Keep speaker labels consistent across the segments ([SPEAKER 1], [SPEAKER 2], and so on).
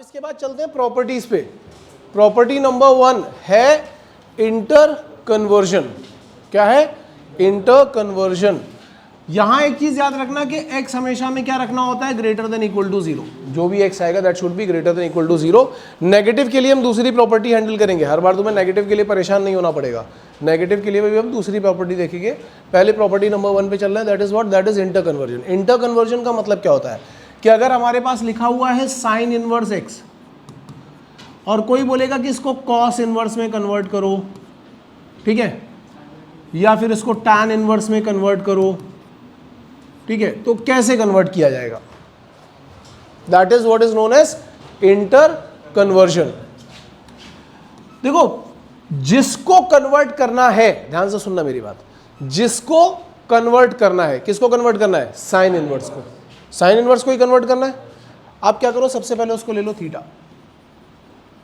[SPEAKER 1] इसके बाद चलते हैं प्रॉपर्टीज पे। प्रॉपर्टी नंबर 1 है इंटर कन्वर्जन। क्या है? Inter conversion. यहां एक चीज याद रखना कि x हमेशा में क्या रखना होता है? Greater than equal to 0। जो भी x आएगा that should be greater than equal to 0। Negative के लिए हम दूसरी प्रॉपर्टी हैंडल करेंगे, हर बार तुम्हें नेगेटिव के लिए परेशान नहीं होना पड़ेगा। नेगेटिव के लिए भी हम दूसरी प्रॉपर्टी देखेंगे। पहले प्रॉपर्टी नंबर 1 पे चल रहे हैं, that is what? That is inter conversion. Inter conversion का मतलब क्या होता है कि अगर हमारे पास लिखा हुआ है साइन इनवर्स x और कोई बोलेगा कि इसको कॉस इनवर्स में कन्वर्ट करो, ठीक है, या फिर इसको टैन इनवर्स में कन्वर्ट करो, ठीक है, तो कैसे कन्वर्ट किया जाएगा? That is what is known as inter conversion. देखो, जिसको कन्वर्ट करना है, ध्यान से सुनना मेरी बात, जिसको कन्वर्ट करना है, किसको कन्वर्ट करना है? साइन इनवर्स को। साइन इनवर्स को ही कन्वर्ट करना है। आप क्या करो, सबसे पहले उसको ले लो थीटा।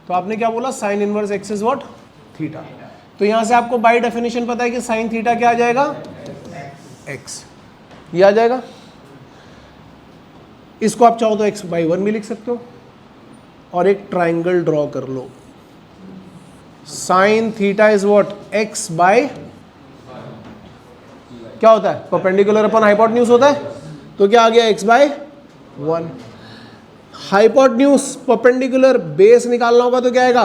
[SPEAKER 1] तो आपने क्या बोला? Sign inverse x is what? Theta. तो यहां से आपको बाय डेफिनेशन पता है कि साइन थीटा क्या आ जाएगा? एक्स। ये आ जाएगा। इसको आप चाहो तो x बाई 1 भी लिख सकते हो और एक ट्राइंगल ड्रॉ कर लो। Sine theta is what? x by क्या होता है? परपेंडिकुलर अपन हाइपोटेन्यूज होता है, तो क्या आ गया? x by 1। Hypotenuse perpendicular base निकालना होगा तो क्या आएगा?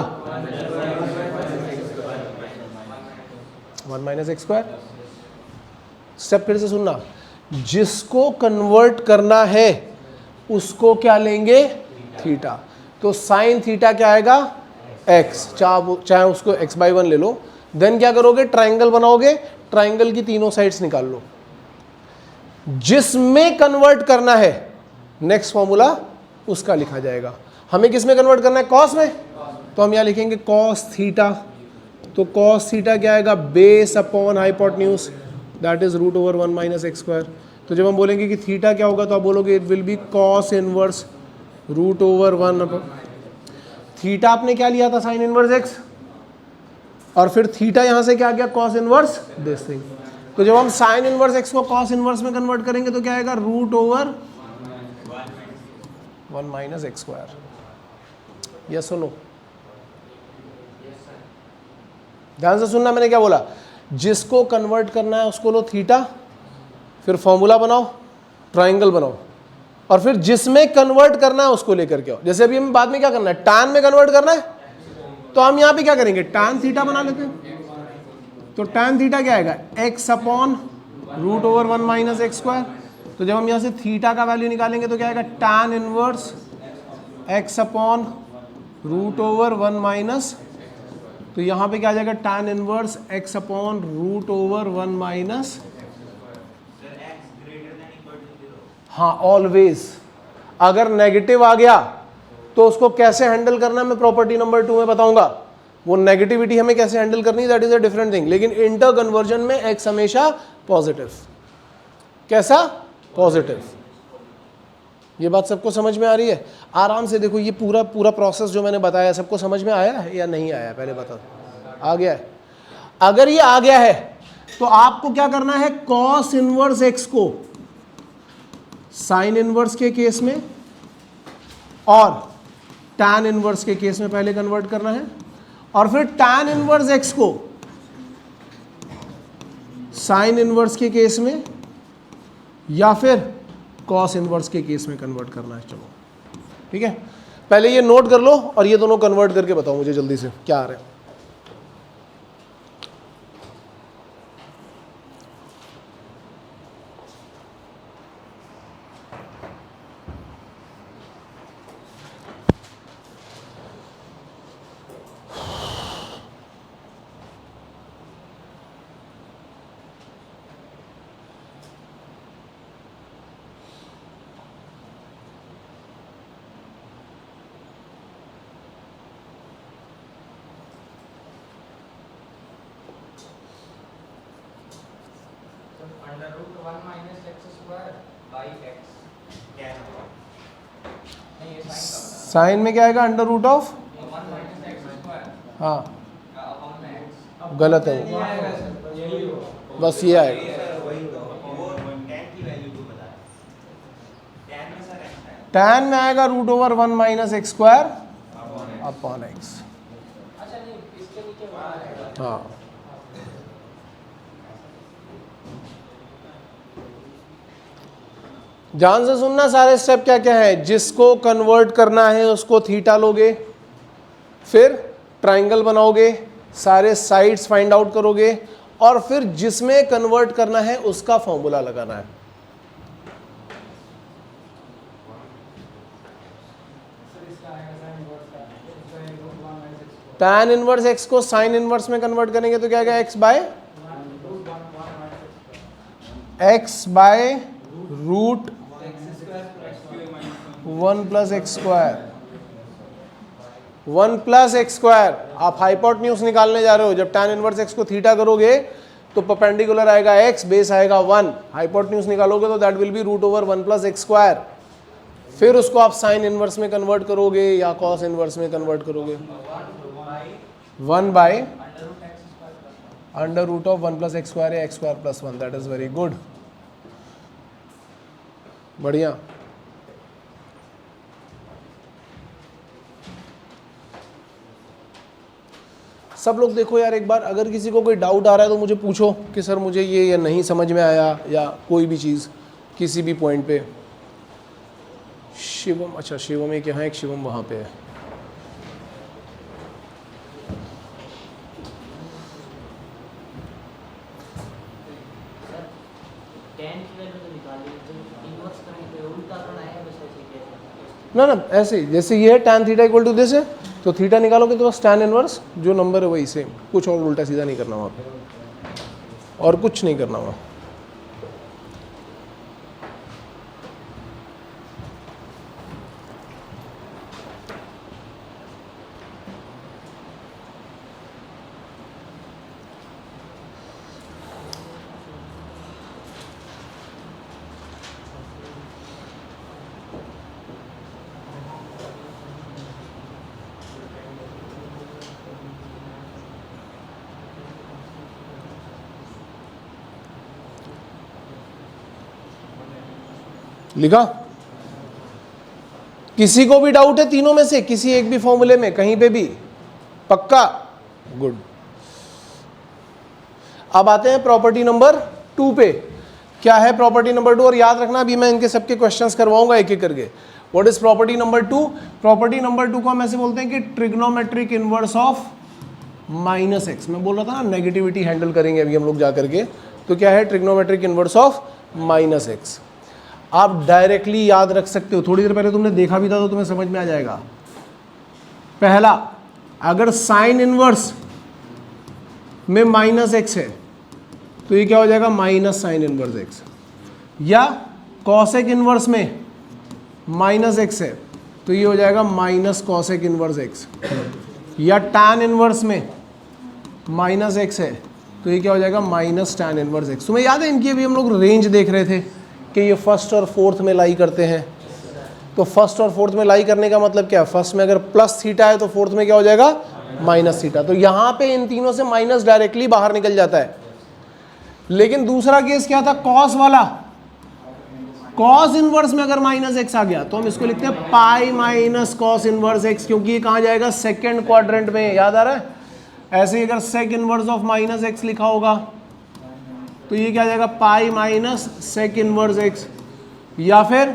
[SPEAKER 1] 1 माइनस एक्स स्क्वायर। स्टेप फिर से सुनना, जिसको कन्वर्ट करना है उसको क्या लेंगे? थीटा। तो साइन थीटा क्या आएगा? x। चाहे उसको x बाई 1 ले लो। देन क्या करोगे? ट्राइंगल बनाओगे, ट्राइंगल की तीनों साइड्स निकाल लो। जिसमें कन्वर्ट करना है नेक्स्ट फॉर्मूला उसका लिखा जाएगा। हमें किस में कन्वर्ट करना है? कॉस में। तो हम यहां लिखेंगे कॉस थीटा। तो कॉस थीटा क्या आएगा? Base upon hypotenuse, that is root over 1 minus X square. तो जब हम बोलेंगे कि थीटा क्या होगा तो आप बोलोगे it will be cos inverse root over 1। Theta आपने क्या लिया था? साइन इनवर्स एक्स, और फिर थीटा यहां से क्या आ गया? Cos inverse this thing. तो जब हम साइन इनवर्स एक्स को कॉस इनवर्स में कन्वर्ट करेंगे तो क्या आएगा? Root over 1 minus X square. Yes सुनो, ध्यान से सुनना, मैंने क्या बोला? जिसको कन्वर्ट करना है उसको लो थीटा, फिर फॉर्मूला बनाओ, ट्राइंगल बनाओ, और फिर जिसमें कन्वर्ट करना है उसको लेकर के आओ। जैसे अभी हमें बाद में क्या करना है? टैन में कन्वर्ट करना है, तो हम यहां पे क्या करेंगे? टैन थीटा बना लेते हैं। तो टैन थीटा क्या आएगा? X upon root over 1 minus X square. तो जब हम यहां से थीटा का वैल्यू निकालेंगे तो क्या आएगा? Tan inverse X upon root over 1 minus, तो यहां पे क्या आ जाएगा? Tan inverse X upon root over 1 minus, हाँ ऑलवेज। अगर नेगेटिव आ गया तो उसको कैसे हैंडल करना है मैं प्रॉपर्टी नंबर 2 में बताऊंगा। वो नेगेटिविटी हमें कैसे हैंडल करनी है that is a different thing. लेकिन इंटर कन्वर्जन में एक्स हमेशा पॉजिटिव। कैसा? पॉजिटिव। ये बात सबको समझ में आ रही है? आराम से देखो, ये पूरा प्रोसेस जो मैंने बताया सबको समझ में आया है या नहीं आया? पहले बता। आ गया है? अगर ये आ गया है तो आपको क्या करना है? कॉस इनवर्स एक्स को साइन इनवर्स के केस में और टैन इनवर्स के केस में पहले कन्वर्ट करना है, और फिर टैन इनवर्स एक्स को साइन इनवर्स के केस में या फिर कॉस इनवर्स के केस में कन्वर्ट करना है। चलो ठीक है, पहले ये नोट कर लो और ये दोनों कन्वर्ट करके बताओ मुझे जल्दी से क्या आ रहा है। साइन में क्या आएगा? अंडर रूट ऑफ, हाँ गलत है वो, बस ये आएगा। टैन में आएगा root over 1 minus X square upon X. हाँ, ध्यान से सुनना, सारे स्टेप क्या क्या है। जिसको कन्वर्ट करना है उसको थीटा लोगे, फिर ट्राइंगल बनाओगे, सारे साइड्स फाइंड आउट करोगे, और फिर जिसमें कन्वर्ट करना है उसका फॉर्मूला लगाना है। tan इनवर्स x को साइन इनवर्स में कन्वर्ट करेंगे तो क्या आएगा, x by root 1 plus X square, 1 plus X square. आप हाइपोटेन्यूज निकालने जा रहे हो, जब tan इनवर्स x को थीटा करोगे तो परपेंडिकुलर आएगा x, बेस आएगा 1, हाइपोटेन्यूज निकालोगे तो that will be root over 1 plus X square. फिर उसको आप साइन इनवर्स में कन्वर्ट करोगे या कॉस इनवर्स में कन्वर्ट करोगे, 1 by under root of 1 plus X square या X square plus 1। That is very good, बढ़िया। सब लोग देखो यार, एक बार अगर किसी को कोई डाउट आ रहा है तो मुझे पूछो कि सर मुझे ये या नहीं समझ में आया, या कोई भी चीज़ किसी भी पॉइंट पे। शिवम, अच्छा शिवम एक यहाँ, एक शिवम वहाँ पे है। ना ना ऐसे ही, जैसे ये है tan theta equal to this है, तो थीटा निकालोगे तो बस tan इनवर्स जो नंबर है वही सेम, कुछ और उल्टा सीधा नहीं करना वहाँ पे, और कुछ नहीं करना वहाँ। लिखा? किसी को भी डाउट है तीनों में से किसी एक भी फॉर्मूले में कहीं पे भी? पक्का? गुड। अब आते हैं प्रॉपर्टी नंबर 2 पे। क्या है प्रॉपर्टी नंबर 2? और याद रखना अभी मैं इनके सबके क्वेश्चंस करवाऊंगा एक एक करके। What is property number 2? Property number 2 को हम ऐसे बोलते हैं कि trigonometric inverse of minus x. मैं बोल रहा था ना नेगेटिविटी हैंडल करेंगे अभी हम लोग जा करके, तो क्या है trigonometric inverse of minus x. आप डायरेक्टली याद रख सकते हो, थोड़ी देर पहले तुमने देखा भी था तो तुम्हें समझ में आ जाएगा। पहला, अगर साइन इनवर्स में माइनस एक्स है तो ये क्या हो जाएगा, माइनस साइन इनवर्स एक्स। या कॉसेक इनवर्स में माइनस एक्स है तो ये हो जाएगा माइनस कॉसेक इनवर्स एक्स। या टैन इनवर्स में माइनस एक्स है तो ये क्या हो जाएगा, माइनस टैन इनवर्स एक्स। तुम्हें याद है इनकी अभी हम लोग रेंज देख रहे थे कि ये फर्स्ट और फोर्थ में लाई करते हैं। तो फर्स्ट और फोर्थ में लाई करने का मतलब क्या है, फर्स्ट में अगर प्लस थीटा है तो फोर्थ में क्या हो जाएगा, माइनस थीटा। तो यहां पे इन तीनों से माइनस डायरेक्टली बाहर निकल जाता है। लेकिन दूसरा केस क्या था, कॉस वाला। कॉस इनवर्स में अगर माइनस एक्स आ गया तो हम इसको लिखते हैं पाई माइनस कॉस इनवर्स एक्स, क्योंकि ये कहां जाएगा, सेकेंड क्वाड्रेंट में। याद आ रहा है? ऐसे ही अगर sec inverse of minus x लिखा होगा तो ये क्या आ जाएगा, pi minus sec inverse x. या फिर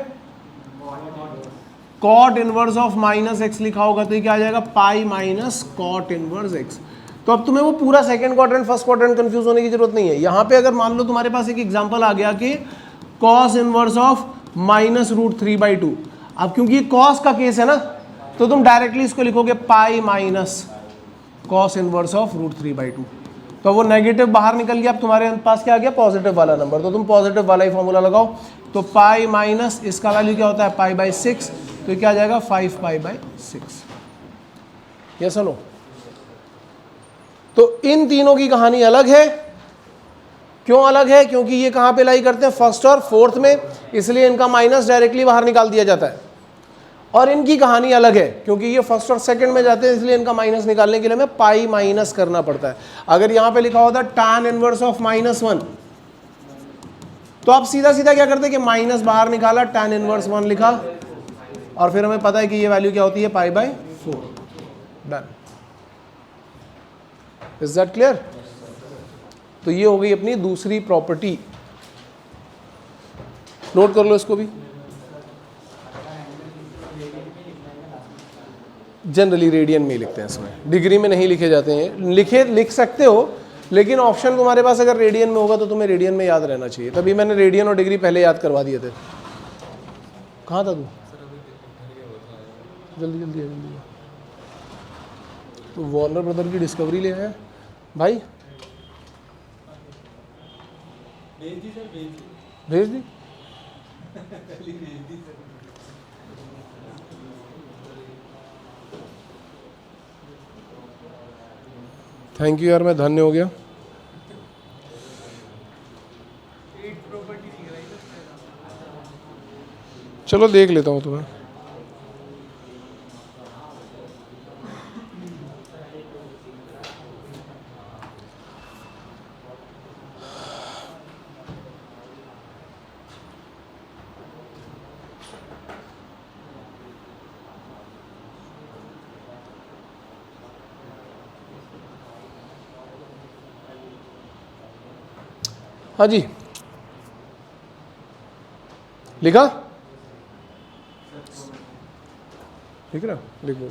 [SPEAKER 1] cot inverse of minus x लिखा होगा तो ये क्या आ जाएगा, pi minus cot inverse x. तो अब तुम्हें वो पूरा second quadrant first quadrant confuse होने की जरूरत नहीं है। यहां पे अगर मान लो तुम्हारे पास एक एग्जांपल आ गया कि cos inverse of minus root 3/2। अब क्योंकि कॉस का केस है ना, तो तुम डायरेक्टली इसको लिखोगे pi minus cos inverse of root 3/2। तो वो नेगेटिव बाहर निकल गया, अब तुम्हारे पास क्या आ गया, पॉजिटिव वाला नंबर। तो तुम पॉजिटिव वाला ही फॉर्मूला लगाओ। तो पाई माइनस इसका वैल्यू क्या होता है, पाई/6। तो क्या आ जाएगा, 5 पाई/6। यस और नो? तो इन तीनों की कहानी अलग है। क्यों अलग है? क्योंकि ये कहां पे लाई करते हैं, फर्स्ट और फोर्थ में, इसलिए इनका माइनस डायरेक्टली बाहर निकाल दिया जाता है। और इनकी कहानी अलग है क्योंकि ये फर्स्ट और सेकंड में जाते हैं, इसलिए इनका माइनस निकालने के लिए हमें पाई माइनस करना पड़ता है। अगर यहां पे लिखा होता tan इनवर्स ऑफ -1 तो आप सीधा सीधा क्या करते कि माइनस बाहर निकाला, tan इनवर्स 1 लिखा, और फिर हमें पता है कि ये वैल्यू क्या होती है, पाई/4। डन। Is that clear? तो ये हो गई अपनी दूसरी प्रॉपर्टी। नोट कर लो इसको भी। जनरली रेडियन में ही लिखते हैं, इसमें डिग्री में नहीं लिखे जाते हैं। लिख सकते हो, लेकिन ऑप्शन तुम्हारे पास अगर रेडियन में होगा तो तुम्हें रेडियन में याद रहना चाहिए। तभी मैंने रेडियन और डिग्री पहले याद करवा दिए थे। कहाँ था तू? जल्दी जल्दी जल्दी। तो वार्नर ब्रदर की डिस्कवरी ले आया भाई। भेज दी। थैंक यू यार, मैं धन्य हो गया। चलो देख लेता हूँ तुम्हें। हाँ जी, लिखा? लिख रहा? लिख दो।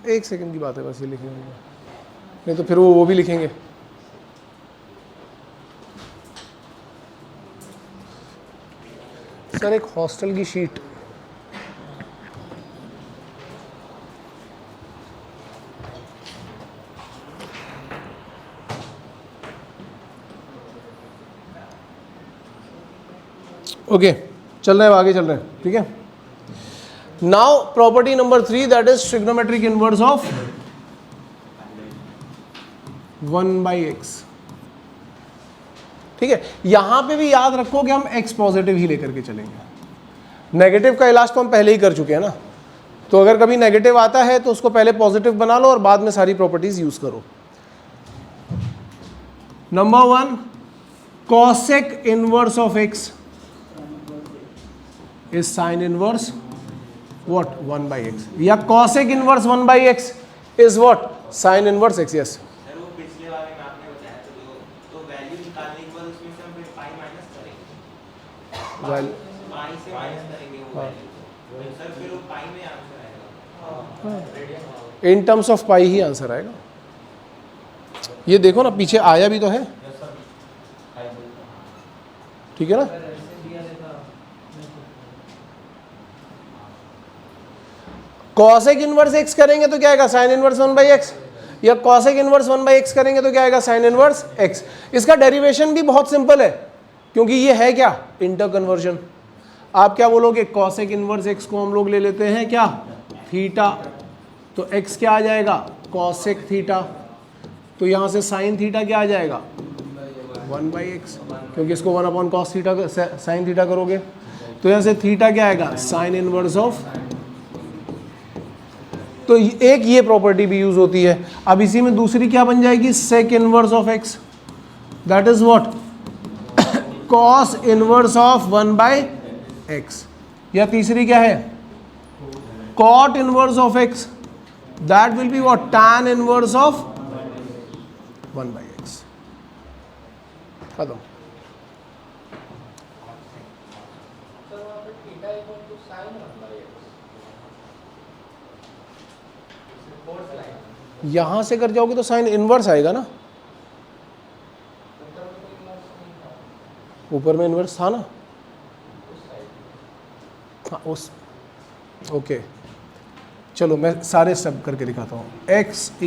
[SPEAKER 1] एक सेकंड की बात है बस, ये लिखेंगे, नहीं तो फिर वो भी लिखेंगे। सर एक हॉस्टल की शीट। ओके, चल रहे हैं आगे, चल रहे हैं, ठीक है। Now property number 3, that is trigonometric inverse of 1/x। ठीक है, यहां पे भी याद रखो कि हम x पॉजिटिव ही लेकर के चलेंगे। नेगेटिव का इलाज तो हम पहले ही कर चुके हैं ना, तो अगर कभी नेगेटिव आता है तो उसको पहले पॉजिटिव बना लो और बाद में सारी प्रॉपर्टीज यूज करो। Number 1, cosec inverse of x is sin inverse what 1/x, या cosec inverse 1/x is what sin inverse x। yes,
[SPEAKER 2] sir वो पिछले वाले में आपने बताया तो वैल्यू निकालने के बाद उसमें से हम फिर पाई माइनस करेंगे, पाई से माइनस करेंगे वो वैल्यू, सर फिर वो पाई में आंसर आएगा।
[SPEAKER 1] In terms of pi he answer आएगा। ये देखो ना, पीछे आया भी तो है, ठीक है ना। cosec इनवर्स x करेंगे तो क्या आएगा sin इनवर्स 1/x, या cosec इनवर्स 1/x करेंगे तो क्या आएगा sin इनवर्स x। इसका डेरिवेशन भी बहुत सिंपल है, क्योंकि ये है क्या, इंटर कन्वर्जन। आप क्या बोलोगे, cosec इनवर्स x को हम लोग ले लेते हैं क्या, थीटा, तो x क्या आ जाएगा cosec थीटा, तो यहां से sin थीटा क्या आ जाएगा 1/x, क्योंकि इसको 1/cos थीटा sin थीटा करोगे, तो यहां से थीटा क्या आएगा sin इनवर्स ऑफ। तो एक ये प्रॉपर्टी भी यूज होती है। अब इसी में दूसरी क्या बन जाएगी, sec inverse of x, that is what cos inverse of 1/x, या तीसरी क्या है cot inverse of x, that will be what tan inverse of 1/x। खत्म। यहां से कर जाओगे तो साइन इनवर्स आएगा ना, ऊपर में इनवर्स था ना, हाँ उस, ओके चलो मैं सारे स्टेप करके दिखाता हूँ। x =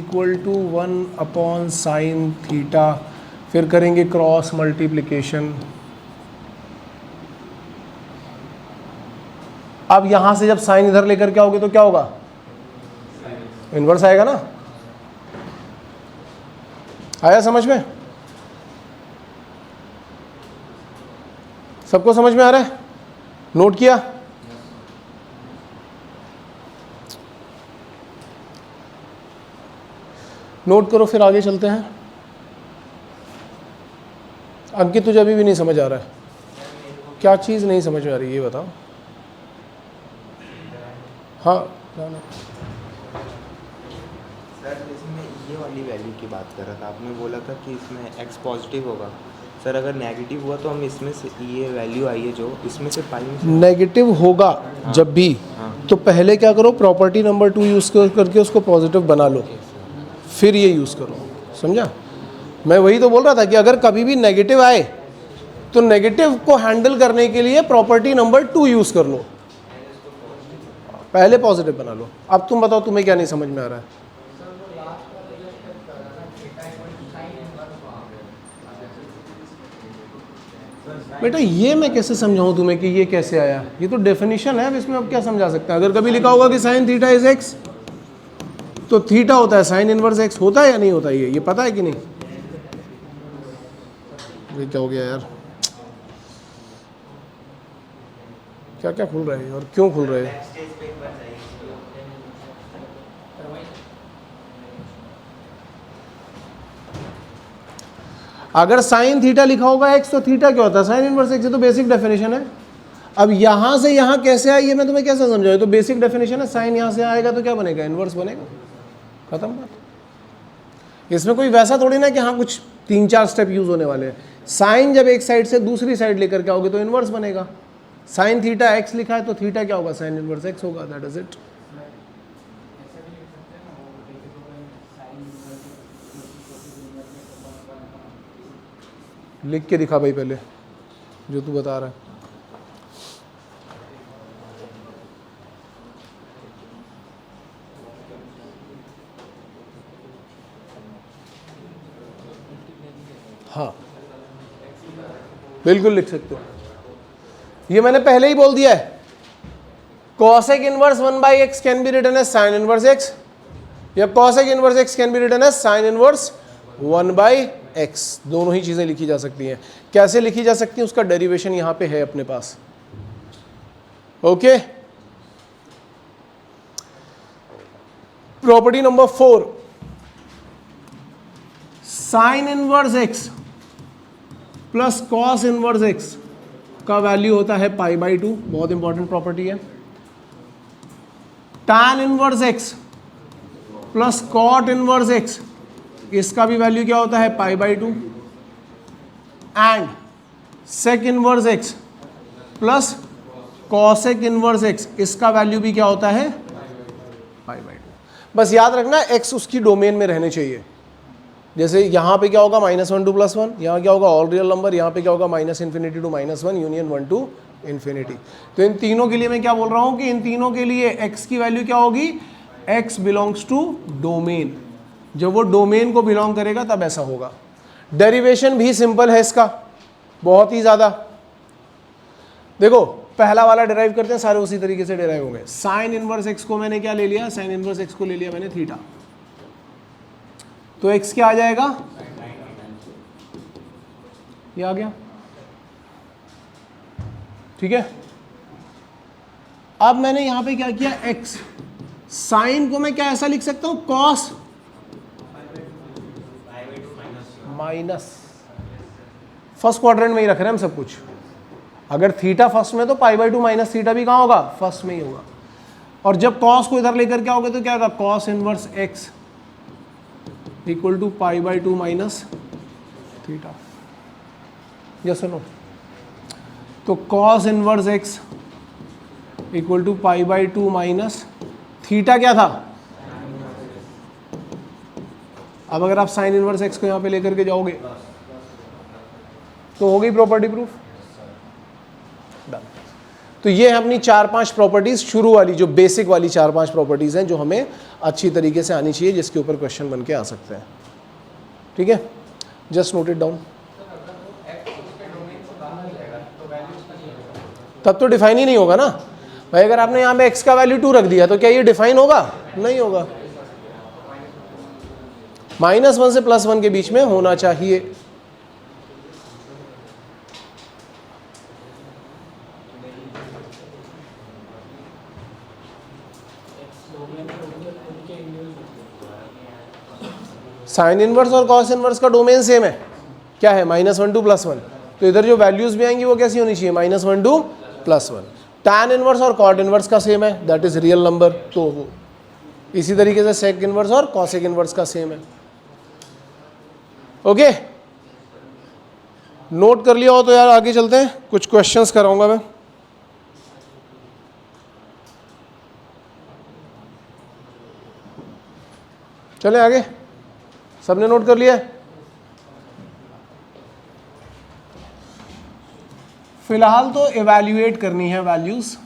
[SPEAKER 1] 1/sin थीटा, फिर करेंगे क्रॉस मल्टीप्लिकेशन। अब यहां से जब साइन इधर लेकर के आओगे तो क्या होगा, इनवर्स आएगा ना। आया समझ में, सबको समझ में आ रहा है, नोट किया। नोट करो, फिर आगे चलते हैं। अंकित तुझे अभी भी नहीं समझ आ रहा है। क्या चीज़ नहीं समझ में आ रही ये बताओ। हाँ
[SPEAKER 2] सर जैसे मैं ये वाली वैल्यू की बात कर रहा था, आपने बोला था कि इसमें x पॉजिटिव होगा। सर अगर नेगेटिव हुआ तो हम इसमें से ये वैल्यू आई है जो इसमें से पाई में से
[SPEAKER 1] नेगेटिव होगा जब भी, तो पहले क्या करो, प्रॉपर्टी नंबर 2 यूज़ करके उसको पॉजिटिव बना लो, फिर ये यूज़ करो। समझा? मैं वही तो बोल रहा था कि अगर कभी भी नेगेटिव आए तो नेगेटिव को हैंडल करने के लिए प्रॉपर्टी नंबर 2 यूज़ कर लो, पहले पॉजिटिव बना लो। अब तुम बताओ तुम्हें क्या नहीं समझ में आ रहा है। बेटा ये मैं कैसे समझाऊं तुम्हें कि ये कैसे आया, ये तो डेफिनेशन है, अब इसमें अब क्या समझा सकते हैं। अगर कभी लिखा होगा कि साइन थीटा इज एक्स, तो थीटा होता है साइन इनवर्स एक्स, होता है या नहीं होता, ये पता है कि नहीं? ये क्या हो गया यार, क्या क्या खुल रहा है और क्यों खुल रहा है?
[SPEAKER 2] स्टेज पे एक बार जाइए।
[SPEAKER 1] अगर साइन थीटा लिखा होगा एक्स, तो थीटा क्या होता है? Sign inverse x. ये तो बेसिक डेफिनेशन है। अब यहाँ से यहाँ कैसे आई ये मैं तुम्हें कैसे समझाऊँ? तो बेसिक डेफिनेशन है, साइन यहाँ से आएगा तो क्या बनेगा? इनवर्स बनेगा, खत्म बात। इसमें कोई वैसा थोड़ी ना कि हाँ कुछ 3-4 स्टेप यूज होने वाले हैं। साइन जब एक साइड से दूसरी साइड लेकर के आओगे तो इनवर्स बनेगा। साइन थीटा एक्स लिखा है तो थीटा क्या होगा? साइन इनवर्स एक्स होगा, दैट इज इट। लिख के दिखा भाई पहले जो तू बता रहा है। हाँ बिल्कुल लिख सकते हो, ये मैंने पहले ही बोल दिया है। Cosec inverse 1/x can be written as sine inverse x, या cosec inverse x can be written as sine inverse 1/x। दोनों ही चीजें लिखी जा सकती हैं। कैसे लिखी जा सकती है उसका डेरिवेशन यहां पे है अपने पास। Okay, property number 4, sine inverse x plus cos inverse x का वैल्यू होता है π/2। बहुत इंपॉर्टेंट प्रॉपर्टी है। tan inverse x plus cot inverse x, इसका भी वैल्यू क्या होता है? π/2। And sec inverse x plus cosec inverse x, इसका वैल्यू भी क्या होता है? π/2। बस याद रखना x उसकी डोमेन में रहने चाहिए। जैसे यहाँ पे क्या होगा? -1 to +1, यहाँ क्या होगा? ऑल रियल नंबर, यहाँ पे क्या होगा? -∞ to -1 यूनियन 1 to ∞। तो इन तीनों के लिए मैं क्या बोल रहा हूँ कि इन तीनों के लिए x की वैल्यू क्या होगी? x belongs to domain. जब वो डोमेन को बिलोंग करेगा तब ऐसा होगा। डेरिवेशन भी सिंपल है इसका, बहुत ही ज़्यादा। देखो पहला वाला डिराइव करते हैं, सारे उसी तरीके से डिराइव होंगे। साइन इनवर्स x को मैंने क्या ले लिया? साइन इनवर्स x को ले लिया मैंने थीटा, तो x क्या आ जाएगा? ये आ गया, ठीक है। अब मैंने यहां पे क्या किया? x साइन को मैं क्या ऐसा लिख सकता हूं? कॉस माइनस, फर्स्ट क्वाड्रेंट में ही रख रहे हैं हम सब कुछ। अगर थीटा फर्स्ट में तो π/2 माइनस थीटा भी कहां होगा? फर्स्ट में ही होगा। और जब कॉस को इधर लेकर के आओगे तो क्या होगा? Cos inverse x equal to π/2 minus theta. Yes और नो? तो cos inverse x equal to π/2 minus theta क्या था? अब अगर आप साइन इनवर्स x को यहां पे लेकर के जाओगे तो हो गई प्रॉपर्टी प्रूफ। डन। तो ये है अपनी 4-5 प्रॉपर्टीज शुरू वाली, जो बेसिक वाली 4-5 प्रॉपर्टीज हैं जो हमें अच्छी तरीके से आनी चाहिए, जिसके ऊपर क्वेश्चन बन के आ सकते हैं। ठीक है, जस्ट नोट इट डाउन। तब तो डिफाइन ही नहीं होगा ना भाई। अगर आपने यहाँ पे x का वैल्यू 2 रख दिया तो क्या ये डिफाइन होगा? नहीं होगा। -1 से +1 के बीच में होना चाहिए। साइन इनवर्स और कॉस इनवर्स का डोमेन सेम है। क्या है? -1 to +1। तो इधर जो वैल्यूज भी आएंगी वो कैसी होनी चाहिए, -1 टू +1। tan इनवर्स और cot इनवर्स का सेम है, दैट इज रियल नंबर, तो वो इसी तरीके से sec इनवर्स और cosec इनवर्स का सेम है। ओके, नोट कर लिया हो तो यार आगे चलते हैं, कुछ क्वेश्चंस कराऊंगा मैं। चले आगे, सबने नोट कर लिया है? फिलहाल तो इवैल्यूएट करनी है वैल्यूज।